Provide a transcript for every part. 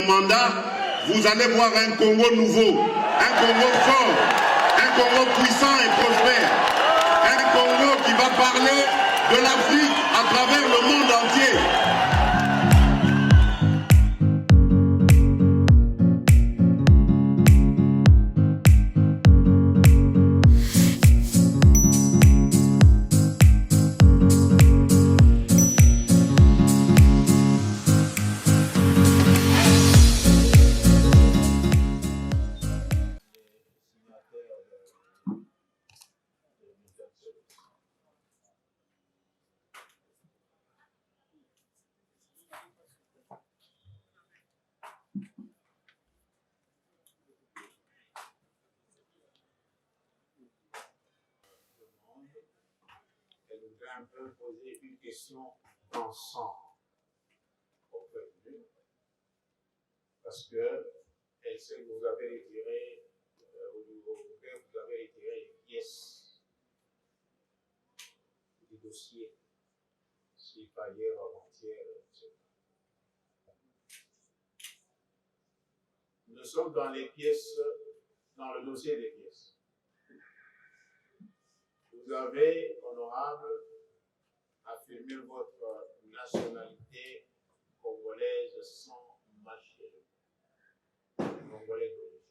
mandat, vous allez voir un Congo nouveau, un Congo fort, un Congo puissant et prospère, un Congo qui va parler de l'Afrique à travers le monde entier. Un peu poser une question d'ensemble au peuple, parce que elle sait que vous avez retiré au niveau européen, vous avez retiré les pièces du dossier, si pas hier, avant-hier, etc. Nous sommes dans les pièces, dans le dossier des pièces. Vous avez, honorable, affirmé votre nationalité congolaise sans mâcher, congolais d'origine.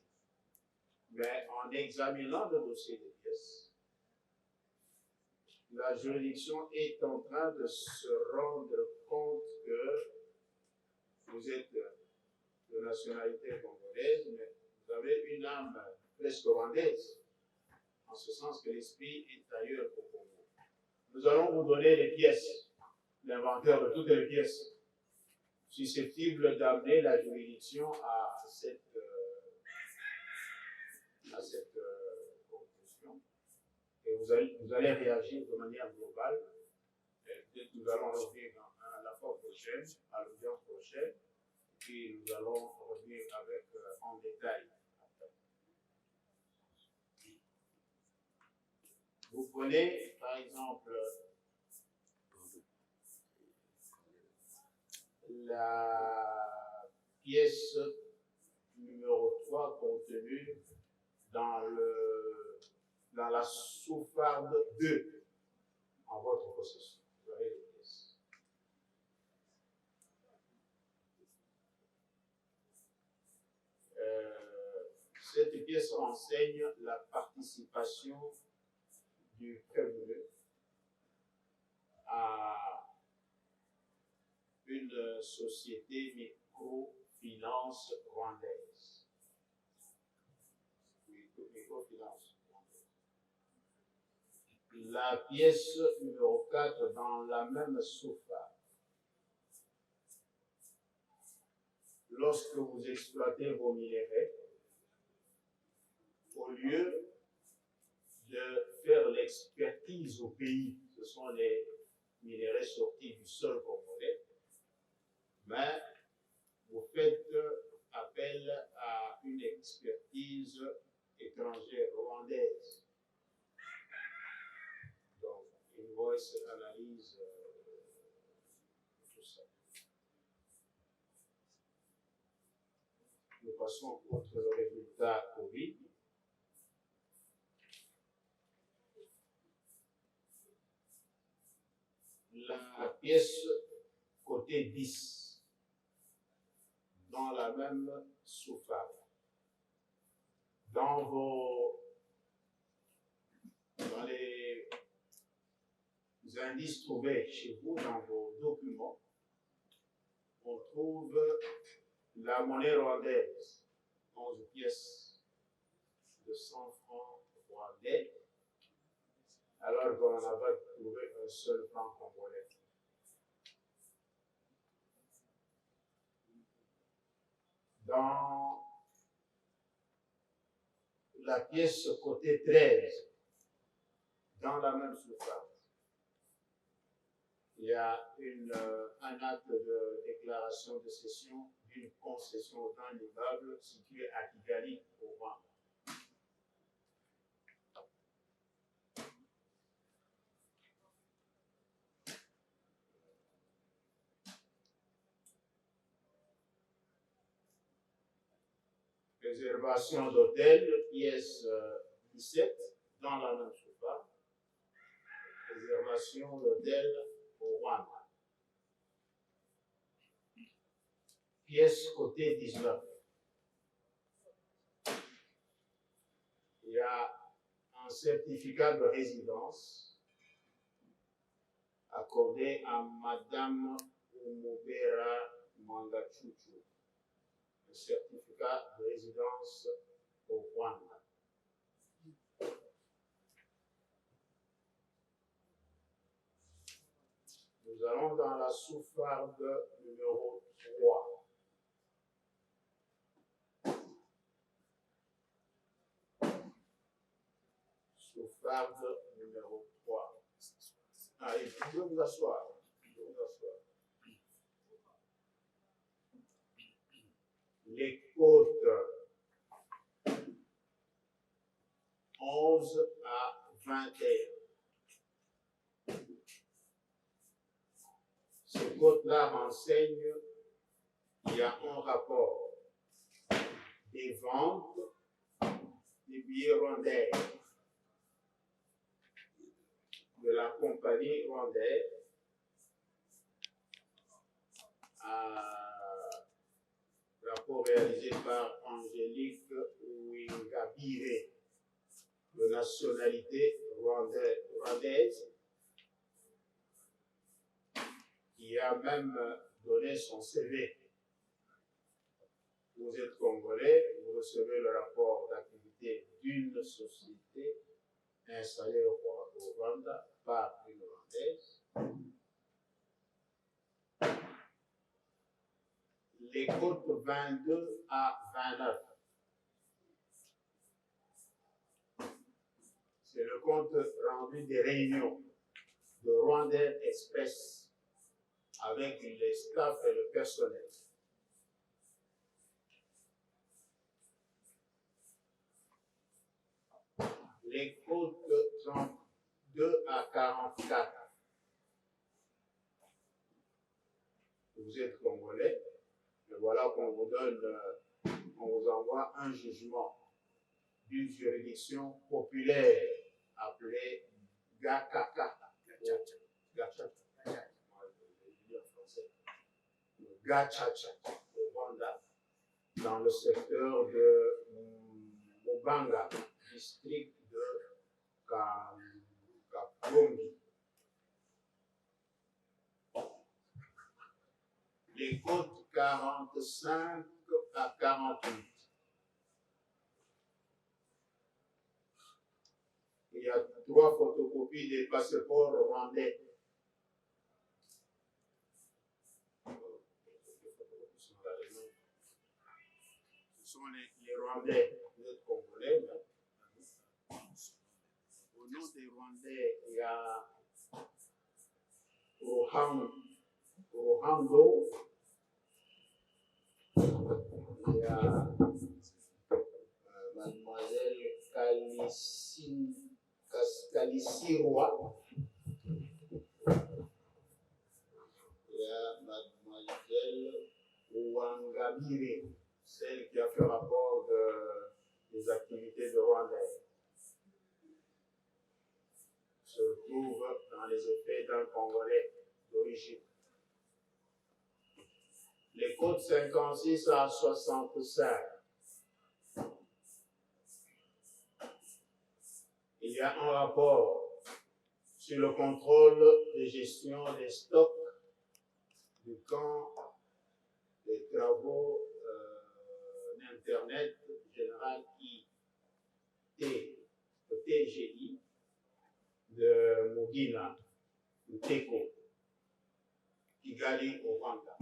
Mais en examinant le dossier des pièces, la juridiction est en train de se rendre compte que vous êtes de nationalité congolaise, mais vous avez une âme presque rwandaise, en ce sens que l'esprit est ailleurs au Congo. Nous allons vous donner les pièces, l'inventaire de toutes les pièces susceptibles d'amener la juridiction à cette conclusion. Et vous allez réagir de manière globale. Peut-être nous allons revenir à la fois prochaine, à l'audience prochaine, puis nous allons revenir avec en détail. Vous prenez, par exemple, la pièce numéro 3 contenue dans la sous-farde 2 en votre possession. Vous avez les pièces. Cette pièce renseigne la participation du prévenu à une société microfinance rwandaise. Microfinance rwandaise. La pièce numéro 4 dans la même sous-farde. Lorsque vous exploitez vos minéraux, au lieu de faire l'expertise au pays, ce sont les minéraux sortis du sol congolais, mais vous faites appel à une expertise étrangère rwandaise. Donc, invoice, analyse, tout ça. Nous passons outre le résultat Covid. La pièce côté 10 dans la même sous-farde. Dans les indices trouvés chez vous dans vos documents, on trouve la monnaie rwandaise, 11 pièces de 100 francs rwandais, alors qu'on n'a pas trouvé un seul franc congolais. Dans la pièce côté 13, dans la même sous-farde, il y a un acte de déclaration de cession d'une concession d'un immeuble situé à Kigali, au Rwanda. Réservation d'hôtel, pièce 17, dans la même soupape. Réservation d'hôtel au Rwanda. Pièce côté 19. Il y a un certificat de résidence accordé à Madame Umubera Mangachuchu. Le certificat de résidence au Rwanda. Nous allons dans la sous-farde numéro 3. Sous-farde numéro 3. Allez, vous pouvez vous asseoir. Les côtes 11 à 21. Ces côtes-là renseignent qu'il y a un rapport des ventes des billets rwandais de la compagnie rwandaise rapport réalisé par Angélique Ouingabire, de nationalité rwandaise, qui a même donné son CV. Vous êtes congolais, vous recevez le rapport d'activité d'une société installée au Rwanda par une rwandaise. Les côtes 22 à 29. C'est le compte rendu des réunions de Rwanda Express avec les staffs et le personnel. Les côtes 32 à 44. Vous êtes congolais, et voilà qu'on vous donne, on vous envoie un jugement d'une juridiction populaire appelée Gakaka. Gachacha au Rwanda, dans le secteur de Mubanga, district de Kagongi. Les côtes 45 à 48. Il y a 3 photocopies des passeports rwandais. Ce sont les Rwandais, vous êtes congolais. Au nom des Rwandais, il y a Rohando, il y a mademoiselle Kalisiroa, il y a mademoiselle Ouangabire, celle qui a fait rapport des activités de Rwanda, se retrouve dans les effets d'un Congolais d'origine. Les côtes 56 à 65. Il y a un rapport sur le contrôle de gestion des stocks du camp des travaux d'Internet général TGI de Mugina, Muteko, Kigali au Rwanda.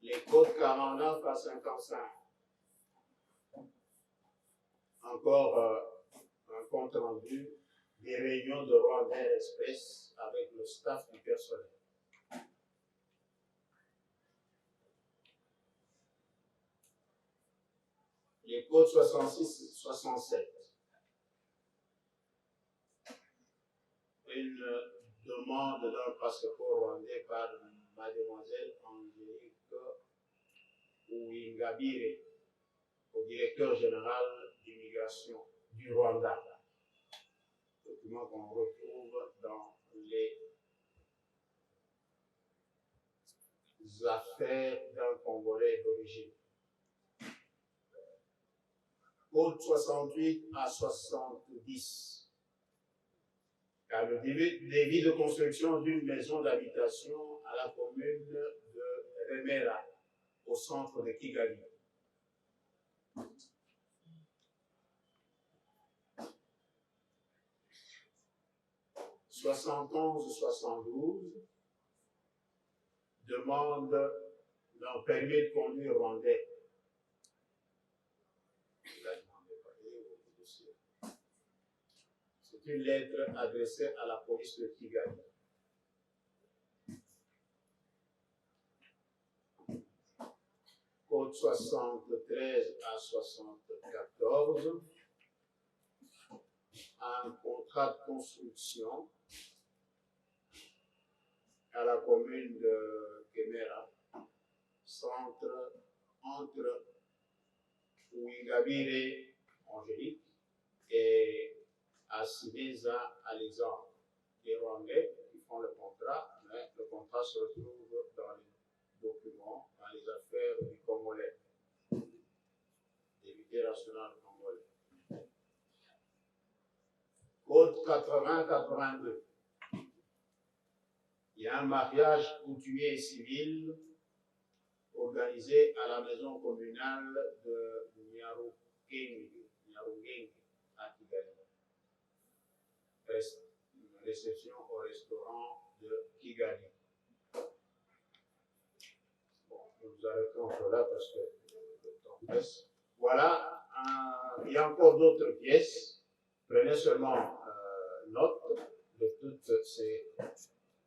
Les côtes 49 à 55. Encore un compte rendu des réunions de Rwanda Express avec le staff du personnel. Les côtes 66-67. Une demande d'un passeport rwandais par mademoiselle Angélique Uingabire, au directeur général d'immigration du Rwanda. Document qu'on retrouve dans les affaires d'un Congolais d'origine. Code 68 à 70. Car le débit de construction d'une maison d'habitation à la commune de Remera, au centre de Kigali. « 71-72 demande d'un permis de conduire rwandais. C'est une lettre adressée à la police de Kigali. Code 73 à 74, un contrat de construction à la commune de Kemera, entre Uingabire, Angélique, et Asibeza Alexandre, des Rwandais qui font le contrat, mais le contrat se retrouve dans les documents, dans les affaires du Congolais, député national congolais. Code 80-82. Il y a un mariage coutumier civil organisé à la maison communale de Nyarugenge à Kigali. Réception au restaurant de Kigali. Bon, nous nous arrêtons là parce que le temps presse. Voilà, il y a encore d'autres pièces. Prenez seulement note de toutes ces.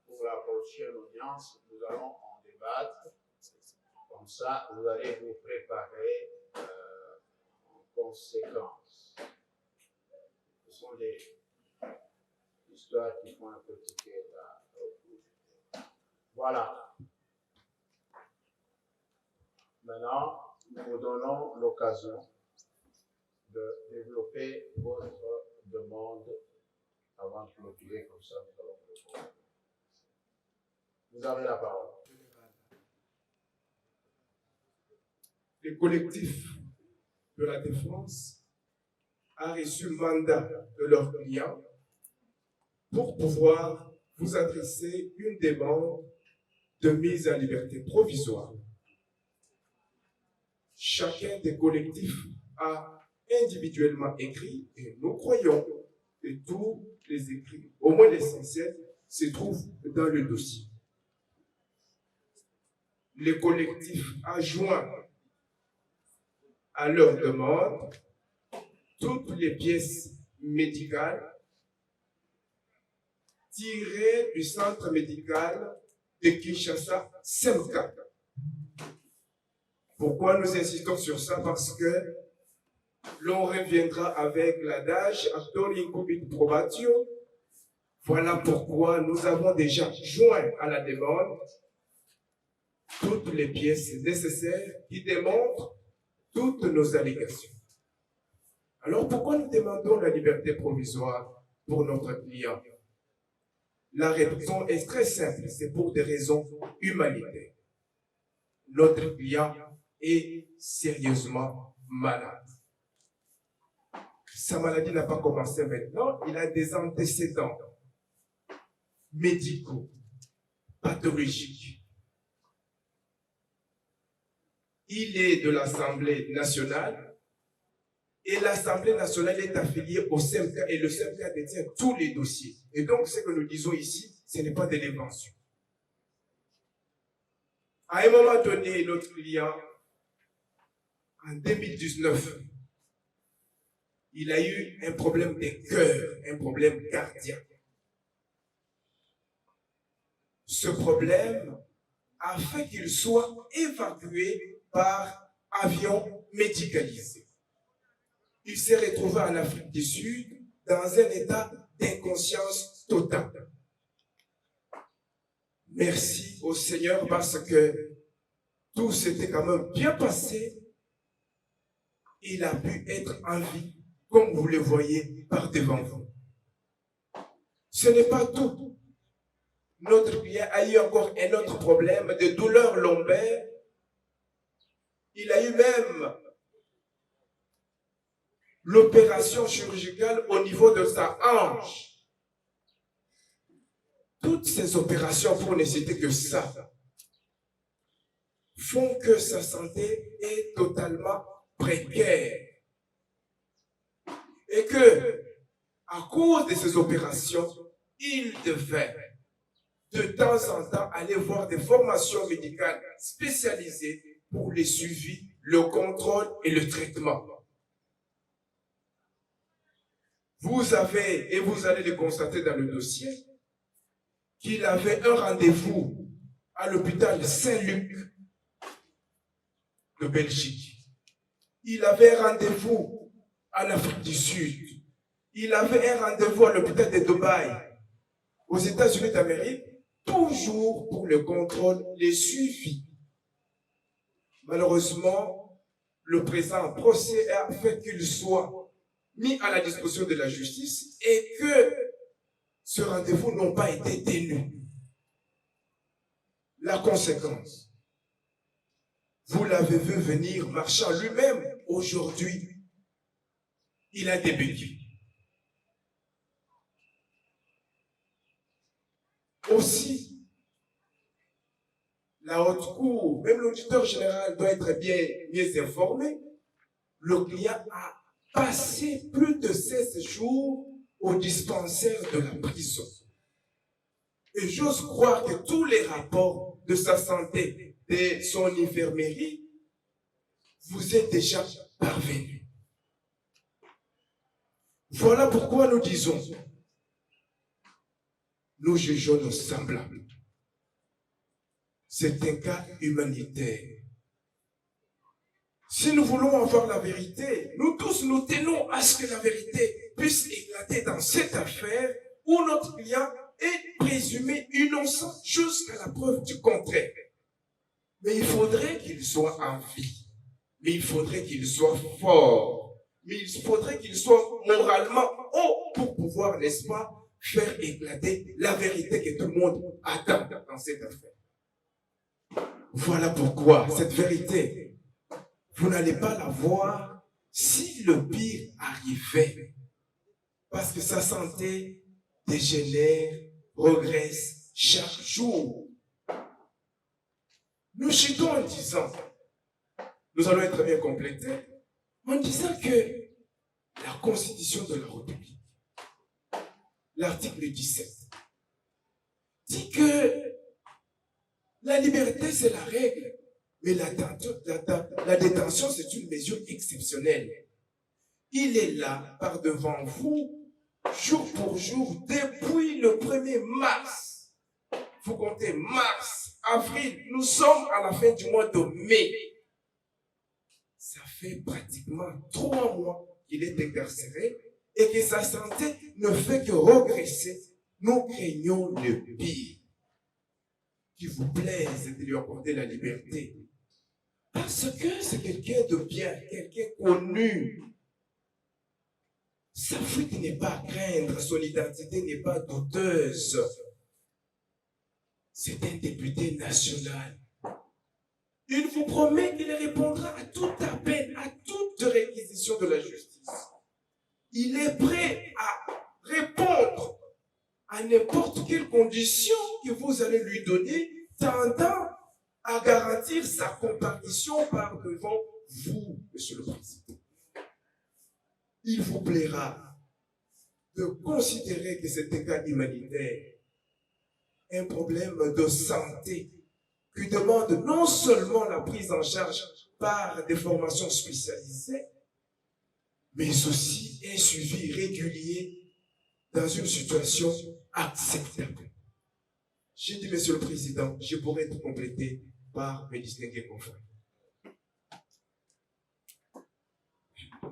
Pour la prochaine audience, nous allons en débattre. Comme ça, vous allez vous préparer en conséquence. Ce sont des histoires qui font un peu tiquer là. Voilà. Maintenant, nous vous donnons l'occasion de développer votre demande avant de clôturer comme ça. Nous allons répondre. Vous avez la parole. Le collectif de la défense a reçu mandat de leurs clients pour pouvoir vous adresser une demande de mise en liberté provisoire. Chacun des collectifs a individuellement écrit et nous croyons que tous les écrits, au moins l'essentiel, se trouvent dans le dossier. Le collectif a joint à leur demande toutes les pièces médicales tirées du centre médical de Kinshasa, SEMCA. Pourquoi nous insistons sur ça? Parce que l'on reviendra avec l'adage actori incubit probatio. Voilà pourquoi nous avons déjà joint à la demande toutes les pièces nécessaires qui démontrent toutes nos allégations. Alors pourquoi nous demandons la liberté provisoire pour notre client? La raison est très simple, c'est pour des raisons humanitaires. Notre client est sérieusement malade. Sa maladie n'a pas commencé maintenant, il a des antécédents médicaux, pathologiques. Il est de l'Assemblée nationale et l'Assemblée nationale est affiliée au SEMCA et le SEMCA détient tous les dossiers. Et donc, ce que nous disons ici, ce n'est pas de l'invention. À un moment donné, notre client, en 2019, il a eu un problème de cœur, un problème cardiaque. Ce problème a fait qu'il soit évacué par avion médicalisé. Il s'est retrouvé en Afrique du Sud dans un état d'inconscience totale. Merci au Seigneur parce que tout s'était quand même bien passé. Il a pu être en vie, comme vous le voyez par devant vous. Ce n'est pas tout. Notre client a eu encore un autre problème de douleur lombaire. Il a eu même l'opération chirurgicale au niveau de sa hanche. Toutes ces opérations, pour ne citer que ça, font que sa santé est totalement précaire. Et que, à cause de ces opérations, il devait de temps en temps aller voir des formations médicales spécialisées pour le suivi, le contrôle et le traitement. Vous avez, et vous allez le constater dans le dossier, qu'il avait un rendez-vous à l'hôpital Saint-Luc de Belgique. Il avait un rendez-vous en Afrique du Sud. Il avait un rendez-vous à l'hôpital de Dubaï, aux États-Unis d'Amérique, toujours pour le contrôle, le suivi. Malheureusement, le présent procès a fait qu'il soit mis à la disposition de la justice et que ce rendez-vous n'a pas été tenu. La conséquence, vous l'avez vu venir marchant lui-même aujourd'hui. Il a débuté. Aussi, la haute cour, même l'auditeur général doit être bien mieux informé. Le client a passé plus de 16 jours au dispensaire de la prison. Et j'ose croire que tous les rapports de sa santé, de son infirmerie, vous êtes déjà parvenus. Voilà pourquoi nous disons, nous jugeons nos semblables. C'est un cas humanitaire. Si nous voulons avoir la vérité, nous tous nous tenons à ce que la vérité puisse éclater dans cette affaire où notre client est présumé innocent jusqu'à la preuve du contraire. Mais il faudrait qu'il soit en vie. Mais il faudrait qu'il soit fort. Mais il faudrait qu'il soit moralement haut pour pouvoir, n'est-ce pas, faire éclater la vérité que tout le monde attend dans cette affaire. Voilà pourquoi cette vérité, vous n'allez pas la voir si le pire arrivait. Parce que sa santé dégénère, regresse chaque jour. Nous chutons en disant, nous allons être bien complétés, en disant que la Constitution de la République, l'article 17, dit que la liberté, c'est la règle, mais la détention, c'est une mesure exceptionnelle. Il est là, par devant vous, jour pour jour, depuis le 1er mars. Vous comptez mars, avril, nous sommes à la fin du mois de mai. Ça fait pratiquement 3 mois qu'il est incarcéré et que sa santé ne fait que regresser. Nous craignons le pire. Qu'il vous plaise de lui accorder la liberté. Parce que c'est quelqu'un de bien, quelqu'un connu. Sa fuite n'est pas à craindre, son identité n'est pas douteuse. C'est un député national. Il vous promet qu'il répondra à tout appel, à toute réquisition de la justice. Il est prêt à répondre à n'importe quelle condition que vous allez lui donner, tendant à garantir sa comparution par devant vous, Monsieur le Président. Il vous plaira de considérer que c'est un cas humanitaire, un problème de santé qui demande non seulement la prise en charge par des formations spécialisées, mais aussi un suivi régulier dans une situation acceptable. J'ai dit, Monsieur le Président, je pourrais être complété par mes distingués confrères.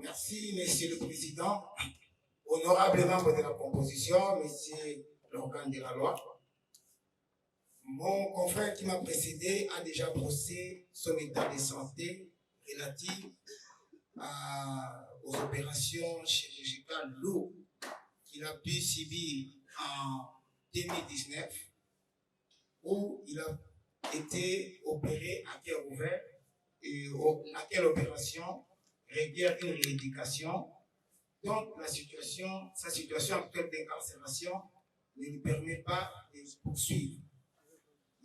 Merci, Monsieur le Président. Honorable membre de la composition, Monsieur l'organe de la loi, Mon confrère qui m'a précédé a déjà brossé son état de santé relatif aux opérations chirurgicales lourdes qu'il a pu subir en 2019, où il a été opéré à cœur ouvert, et laquelle opération requiert une rééducation. Donc, sa situation actuelle d'incarcération ne lui permet pas de poursuivre.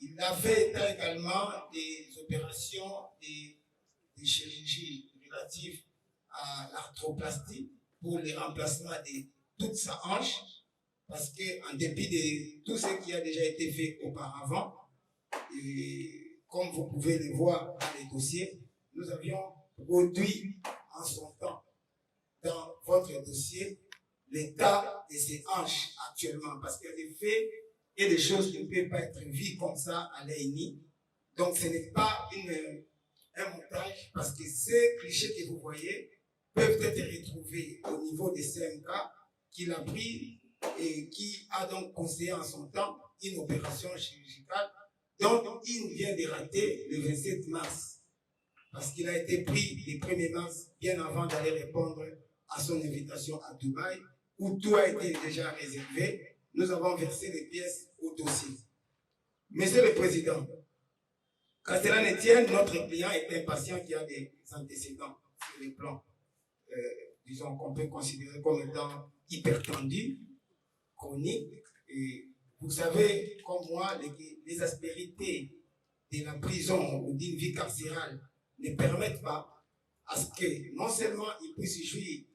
Il a fait également des opérations de chirurgie relatives à l'arthroplastie pour le remplacement de toute sa hanche, parce qu'en dépit de tout ce qui a déjà été fait auparavant, et comme vous pouvez le voir dans les dossiers, nous avions produit en son temps dans votre dossier l'état de ses hanches actuellement, parce qu'il y a des faits et des choses qui ne peuvent pas être vues comme ça à l'œil nu. Donc ce n'est pas un montage, parce que ces clichés que vous voyez peuvent être retrouvés au niveau des CMK qu'il a pris et qui a donc conseillé en son temps une opération chirurgicale dont il vient de rater le 27 mars, parce qu'il a été pris le 1er mars bien avant d'aller répondre à son invitation à Dubaï, où tout a été déjà réservé. Nous avons versé les pièces au dossier. Monsieur le Président, qu'à cela ne tienne, notre client est un patient qui a des antécédents sur les plans, disons qu'on peut considérer comme étant hypertendu, chronique. Et vous savez, comme moi, les aspérités de la prison ou d'une vie carcérale ne permettent pas à ce que non seulement il puisse jouir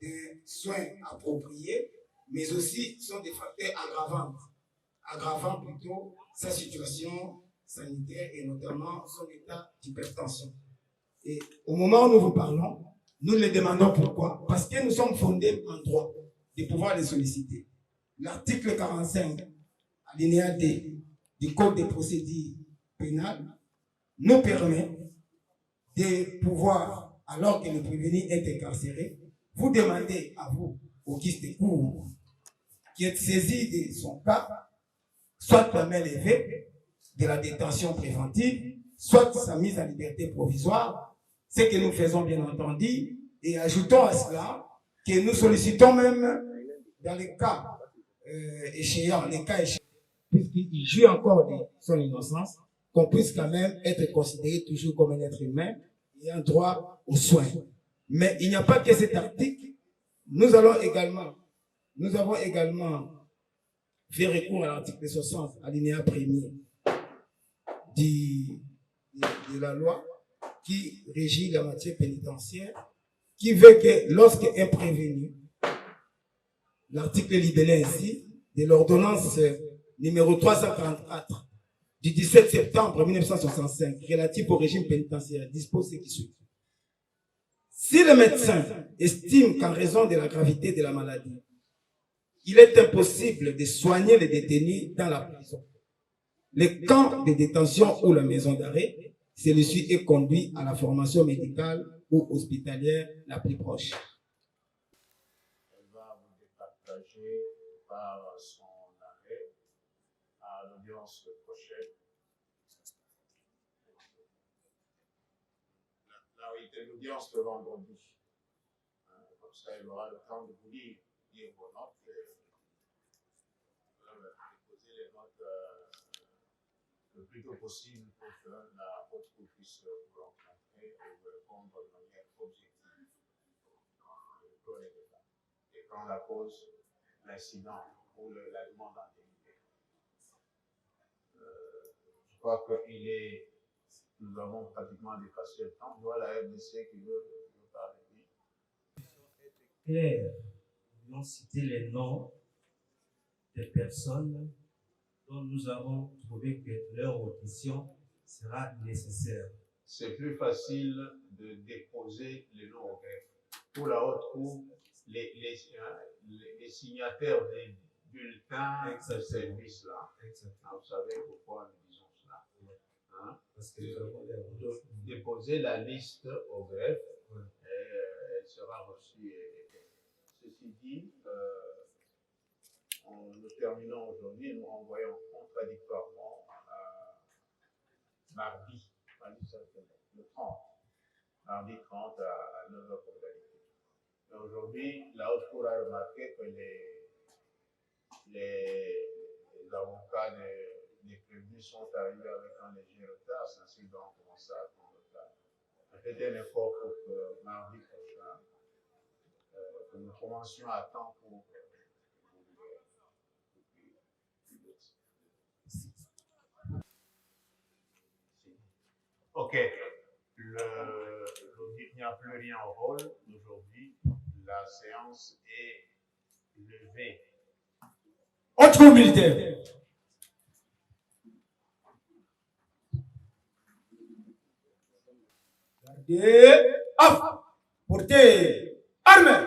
de soins appropriés, mais aussi sont des facteurs aggravant plutôt sa situation sanitaire et notamment son état d'hypertension. Et au moment où nous vous parlons, nous les demandons pourquoi. Parce que nous sommes fondés en droit de pouvoir les solliciter. L'article 45, alinéa D du Code des procédures pénales, nous permet de pouvoir, alors que le prévenu est incarcéré, vous demander à vous, au guise de cour, qui êtes saisi de son cas, soit la main levée de la détention préventive, soit sa mise en liberté provisoire, ce que nous faisons bien entendu, et ajoutons à cela que nous sollicitons même dans les cas échéants, puisqu'il jouit encore de son innocence, qu'on puisse quand même être considéré toujours comme un être humain ayant droit aux soins. Mais il n'y a pas que cet article. Nous avons également fait recours à l'article 60, alinéa 1er de la loi qui régit la matière pénitentiaire, qui veut que lorsqu'un prévenu, l'article libellé ainsi de l'ordonnance numéro 344 du 17 septembre 1965 relatif au régime pénitentiaire dispose ce qui suit. Si le médecin estime qu'en raison de la gravité de la maladie, il est impossible de soigner les détenus dans la prison, le camp de détention ou la maison d'arrêt, celui-ci est conduit à la formation médicale ou hospitalière la plus proche. Elle va vous départager par son arrêt à l'audience prochaine. Là, il était l'audience le vendredi. Comme ça, il aura le temps de vous lire vos notes. Déposer les notes le plus tôt possible pour que la haute cour puisse vous rencontrer et vous répondre de manière objective. Et quand la cause, l'incident ou la demande d'indemnité. Je crois que nous avons pratiquement dépassé le temps. Voilà la RDC qui veut parler. Claire, nous allons citer les noms des personnes dont nous avons trouvé que leur audition sera nécessaire. C'est plus facile de déposer les noms au greffe. Pour la haute cour, les signataires des bulletins de service-là, vous savez pourquoi nous disons cela. Hein? Parce que de déposer la liste au greffe, elle sera reçue. Ceci dit, nous terminons aujourd'hui, nous renvoyons contradictoirement à mardi le 30. Mardi 30 à 9h pour l'égalité. Aujourd'hui, la Haute Cour a remarqué que les avocats des prévenus sont arrivés avec un léger retard, c'est ainsi donc on commence à prendre le retard. Faites un effort pour que mardi prochain, que nous commencions à temps pour ok. Il n'y a plus rien au rôle aujourd'hui. La séance est levée. Autre militaire. Gardez, off, portez, armée.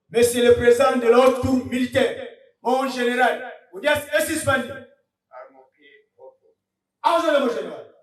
Monsieur le Président de l'ordre tour militaire, mon général, audience est suspendue. Arme au pied, repos. Avancez le mon général.